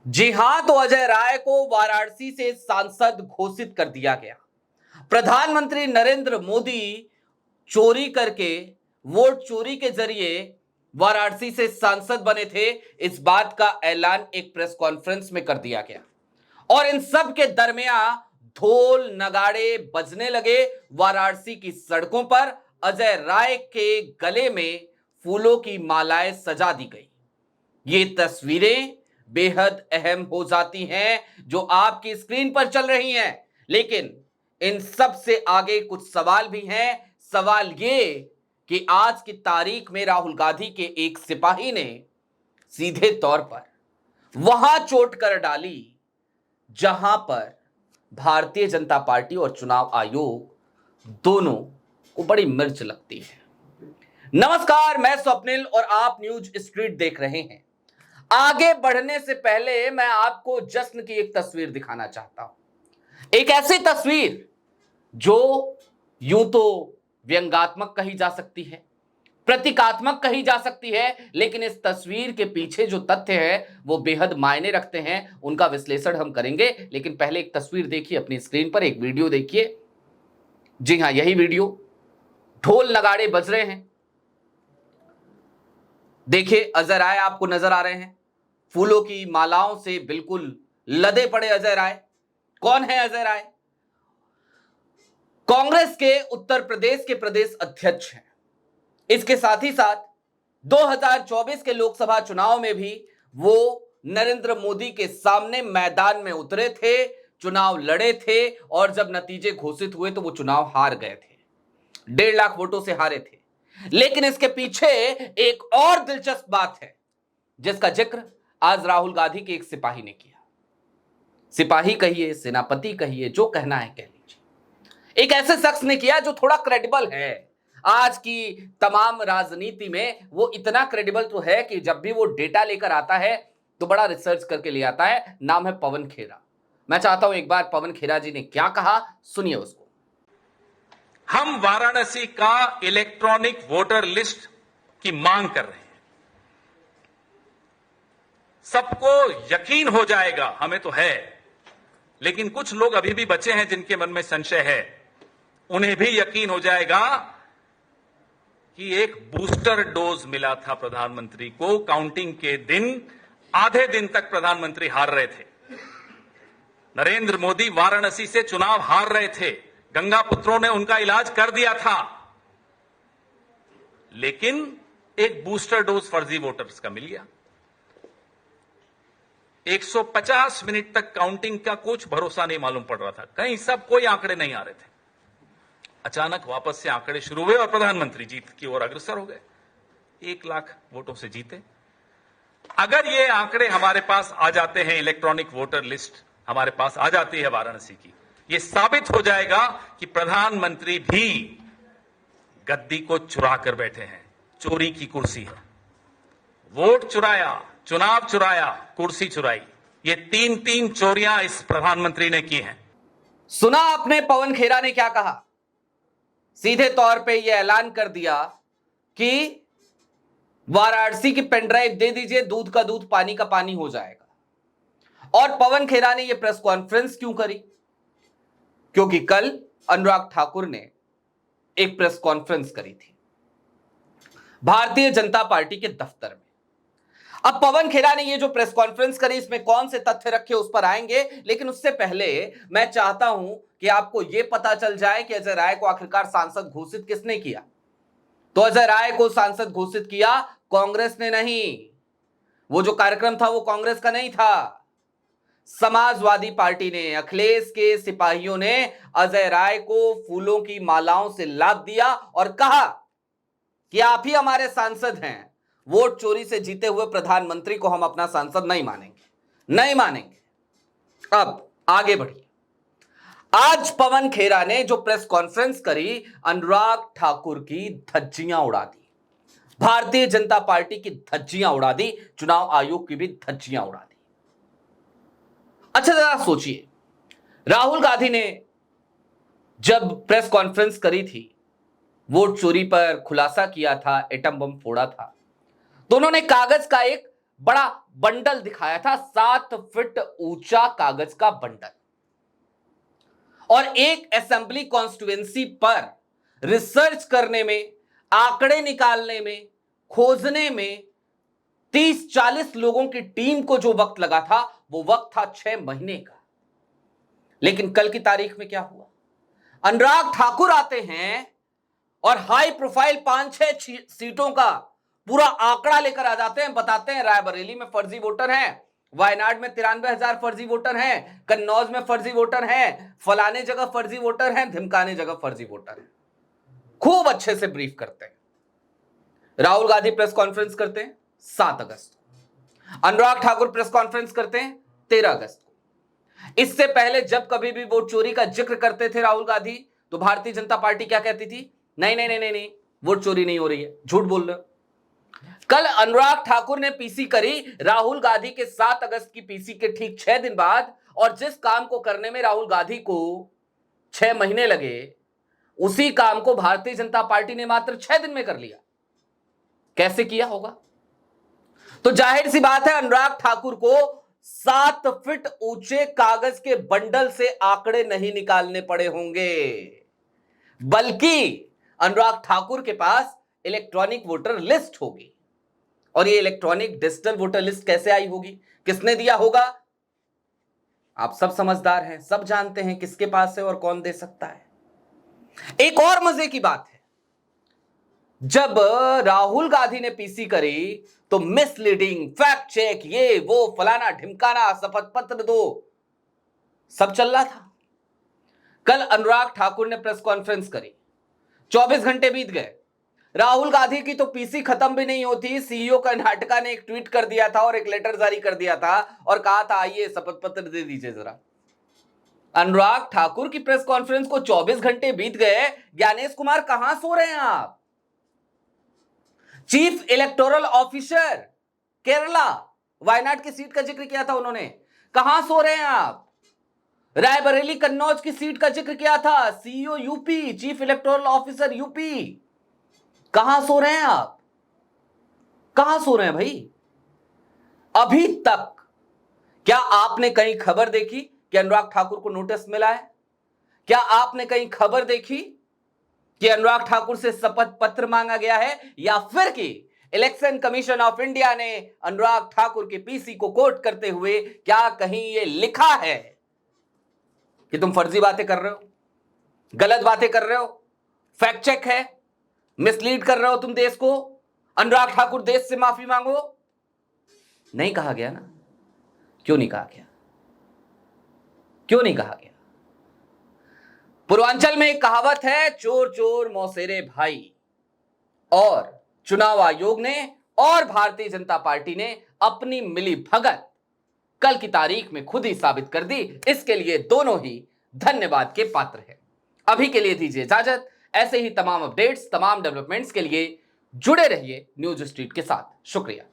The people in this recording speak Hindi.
जी हां, तो अजय राय को वाराणसी से सांसद घोषित कर दिया गया। प्रधानमंत्री नरेंद्र मोदी चोरी करके, वोट चोरी के जरिए वाराणसी से सांसद बने थे। इस बात का ऐलान एक प्रेस कॉन्फ्रेंस में कर दिया गया और इन सब के दरमियान ढोल नगाड़े बजने लगे। वाराणसी की सड़कों पर अजय राय के गले में फूलों की मालाएं सजा दी गई। ये तस्वीरें बेहद अहम हो जाती हैं जो आपकी स्क्रीन पर चल रही हैं, लेकिन इन सब से आगे कुछ सवाल भी हैं। सवाल ये कि आज की तारीख में राहुल गांधी के एक सिपाही ने सीधे तौर पर वहां चोट कर डाली जहां पर भारतीय जनता पार्टी और चुनाव आयोग दोनों को बड़ी मिर्च लगती है। नमस्कार, मैं स्वप्निल और आप न्यूज स्ट्रीट देख रहे हैं। आगे बढ़ने से पहले मैं आपको जश्न की एक तस्वीर दिखाना चाहता हूं। एक ऐसी तस्वीर जो यूं तो व्यंग्यात्मक कही जा सकती है, प्रतीकात्मक कही जा सकती है, लेकिन इस तस्वीर के पीछे जो तथ्य है वो बेहद मायने रखते हैं। उनका विश्लेषण हम करेंगे, लेकिन पहले एक तस्वीर देखिए अपनी स्क्रीन पर, एक वीडियो देखिए। जी हां, यही वीडियो। ढोल नगाड़े बज रहे हैं। देखिए, अजय राय आपको नजर आ रहे हैं, फूलों की मालाओं से बिल्कुल लदे पड़े अजय राय। कौन है अजय राय? कांग्रेस के उत्तर प्रदेश के प्रदेश अध्यक्ष हैं। इसके साथ ही साथ 2024 के लोकसभा चुनाव में भी वो नरेंद्र मोदी के सामने मैदान में उतरे थे, चुनाव लड़े थे और जब नतीजे घोषित हुए तो वो चुनाव हार गए थे। 1.5 लाख वोटों से हारे थे। लेकिन इसके पीछे एक और दिलचस्प बात है जिसका जिक्र आज राहुल गांधी के एक सिपाही ने किया। सिपाही कहिए, सेनापति कहिए, जो कहना है कह लीजिए। एक ऐसे शख्स ने किया जो थोड़ा क्रेडिबल है। आज की तमाम राजनीति में वो इतना क्रेडिबल तो है कि जब भी वो डेटा लेकर आता है तो बड़ा रिसर्च करके ले आता है। नाम है पवन खेरा। मैं चाहता हूं एक बार पवन खेरा जी ने क्या कहा, सुनिए उसको। हम वाराणसी का इलेक्ट्रॉनिक वोटर लिस्ट की मांग कर रहे हैं। सबको यकीन हो जाएगा, हमें तो है, लेकिन कुछ लोग अभी भी बचे हैं जिनके मन में संशय है। उन्हें भी यकीन हो जाएगा कि एक बूस्टर डोज मिला था प्रधानमंत्री को। काउंटिंग के दिन आधे दिन तक प्रधानमंत्री हार रहे थे। नरेंद्र मोदी वाराणसी से चुनाव हार रहे थे। गंगा पुत्रों ने उनका इलाज कर दिया था, लेकिन एक बूस्टर डोज फर्जी वोटर्स का मिल गया। 150 मिनट तक काउंटिंग का कुछ भरोसा नहीं मालूम पड़ रहा था, कहीं सब कोई आंकड़े नहीं आ रहे थे। अचानक वापस से आंकड़े शुरू हुए और प्रधानमंत्री जीत की ओर अग्रसर हो गए। 1 लाख वोटों से जीते। अगर ये आंकड़े हमारे पास आ जाते हैं, इलेक्ट्रॉनिक वोटर लिस्ट हमारे पास आ जाती है वाराणसी की, ये साबित हो जाएगा कि प्रधानमंत्री भी गद्दी को चुरा कर बैठे हैं। चोरी की कुर्सी है। वोट चुराया, चुनाव चुराया, कुर्सी चुराई। ये तीन चोरियां इस प्रधानमंत्री ने की हैं। सुना आपने पवन खेरा ने क्या कहा? सीधे तौर पे यह ऐलान कर दिया कि वाराणसी की पेनड्राइव दे दीजिए, दूध का दूध, पानी का पानी हो जाएगा। और पवन खेरा ने यह प्रेस कॉन्फ्रेंस क्यों करी? क्योंकि कल अनुराग ठाकुर ने एक प्रेस कॉन्फ्रेंस करी थी भारतीय जनता पार्टी के दफ्तर में। अब पवन खेरा ने ये जो प्रेस कॉन्फ्रेंस करी, इसमें कौन से तथ्य रखे उस पर आएंगे, लेकिन उससे पहले मैं चाहता हूं कि आपको यह पता चल जाए कि अजय राय को आखिरकार सांसद घोषित किसने किया। तो अजय राय को सांसद घोषित किया कांग्रेस ने नहीं। वो जो कार्यक्रम था वो कांग्रेस का नहीं था। समाजवादी पार्टी ने, अखिलेश के सिपाहियों ने अजय राय को फूलों की मालाओं से लाद दिया और कहा कि आप ही हमारे सांसद हैं। वोट चोरी से जीते हुए प्रधानमंत्री को हम अपना सांसद नहीं मानेंगे, नहीं मानेंगे। अब आगे बढ़िए। आज पवन खेरा ने जो प्रेस कॉन्फ्रेंस करी, अनुराग ठाकुर की धज्जियां उड़ा दी, भारतीय जनता पार्टी की धज्जियां उड़ा दी, चुनाव आयोग की भी धज्जियां उड़ा दी। अच्छा जरा सोचिए, राहुल गांधी ने जब प्रेस कॉन्फ्रेंस करी थी, वोट चोरी पर खुलासा किया था, एटम बम फोड़ा था, तो उन्होंने कागज का एक बड़ा बंडल दिखाया था, 7 फीट ऊंचा कागज का बंडल, और एक असेंबली कॉन्स्टिट्यूएंसी पर रिसर्च करने में, आंकड़े निकालने में, खोजने में 30-40 लोगों की टीम को जो वक्त लगा था वो वक्त था 6 महीने का। लेकिन कल की तारीख में क्या हुआ? अनुराग ठाकुर आते हैं और हाई प्रोफाइल 5-6 सीटों का पूरा आंकड़ा लेकर आ जाते हैं, बताते हैं रायबरेली में फर्जी वोटर हैं, वायनाड में 93,000 फर्जी वोटर हैं, कन्नौज में फर्जी वोटर हैं, फलाने जगह फर्जी वोटर हैं, धिमकाने जगह फर्जी वोटर हैं। खूब अच्छे से ब्रीफ करते हैं। राहुल गांधी प्रेस कॉन्फ्रेंस करते हैं 7 अगस्त को, अनुराग ठाकुर प्रेस कॉन्फ्रेंस करते हैं 13 अगस्त को। इससे पहले जब कभी भी वोट चोरी का जिक्र करते थे राहुल गांधी, तो भारतीय जनता पार्टी क्या कहती थी? नहीं नहीं नहीं नहीं नहीं, वोट चोरी नहीं हो रही है, झूठ बोल रहे हो। कल अनुराग ठाकुर ने पीसी करी राहुल गांधी के 7 अगस्त की पीसी के ठीक 6 दिन बाद, और जिस काम को करने में राहुल गांधी को 6 महीने लगे, उसी काम को भारतीय जनता पार्टी ने मात्र 6 दिन में कर लिया। कैसे किया होगा? तो जाहिर सी बात है, अनुराग ठाकुर को 7 फीट ऊंचे कागज के बंडल से आंकड़े नहीं निकालने पड़े होंगे, बल्कि अनुराग ठाकुर के पास इलेक्ट्रॉनिक वोटर लिस्ट होगी। और ये इलेक्ट्रॉनिक डिजिटल वोटर लिस्ट कैसे आई होगी, किसने दिया होगा? आप सब समझदार हैं, सब जानते हैं किसके पास है और कौन दे सकता है। एक और मजे की बात है, जब राहुल गांधी ने पीसी करी तो मिसलीडिंग, फैक्ट चेक, ये वो फलाना ढिमकाना, शपथ पत्र दो, सब चल रहा था। कल अनुराग ठाकुर ने प्रेस कॉन्फ्रेंस करी, 24 घंटे बीत गए, राहुल गांधी की तो पीसी खत्म भी नहीं होती, सीईओ कर्नाटका ने एक ट्वीट कर दिया था और एक लेटर जारी कर दिया था और कहा था आइए शपथ पत्र दे दीजिए जरा। अनुराग ठाकुर की प्रेस कॉन्फ्रेंस को 24 घंटे बीत गए, ज्ञानेश कुमार कहां सो रहे हैं आप? Chief electoral officer Kerala, Wayanad की सीट का जिक्र किया था उन्होंने, कहां सो रहे हैं आप? रायबरेली कन्नौज की सीट का जिक्र किया था, CEO UP, chief electoral officer UP, कहां सो रहे हैं आप? कहां सो रहे हैं भाई? अभी तक क्या आपने कहीं खबर देखी कि अनुराग ठाकुर को नोटिस मिला है? क्या आपने कहीं खबर देखी कि अनुराग ठाकुर से शपथ पत्र मांगा गया है, या फिर कि इलेक्शन कमीशन ऑफ इंडिया ने अनुराग ठाकुर के पीसी को कोट करते हुए क्या कहीं यह लिखा है कि तुम फर्जी बातें कर रहे हो, गलत बातें कर रहे हो, फैक्ट चेक है, मिसलीड कर रहे हो तुम देश को, अनुराग ठाकुर देश से माफी मांगो? नहीं कहा गया ना। क्यों नहीं कहा गया? क्यों नहीं कहा गया? पूर्वांचल में एक कहावत है, चोर चोर मौसेरे भाई, और चुनाव आयोग ने और भारतीय जनता पार्टी ने अपनी मिली भगत कल की तारीख में खुद ही साबित कर दी। इसके लिए दोनों ही धन्यवाद के पात्र हैं। अभी के लिए दीजिए इजाजत। ऐसे ही तमाम अपडेट्स, तमाम डेवलपमेंट्स के लिए जुड़े रहिए न्यूज स्ट्रीट के साथ। शुक्रिया।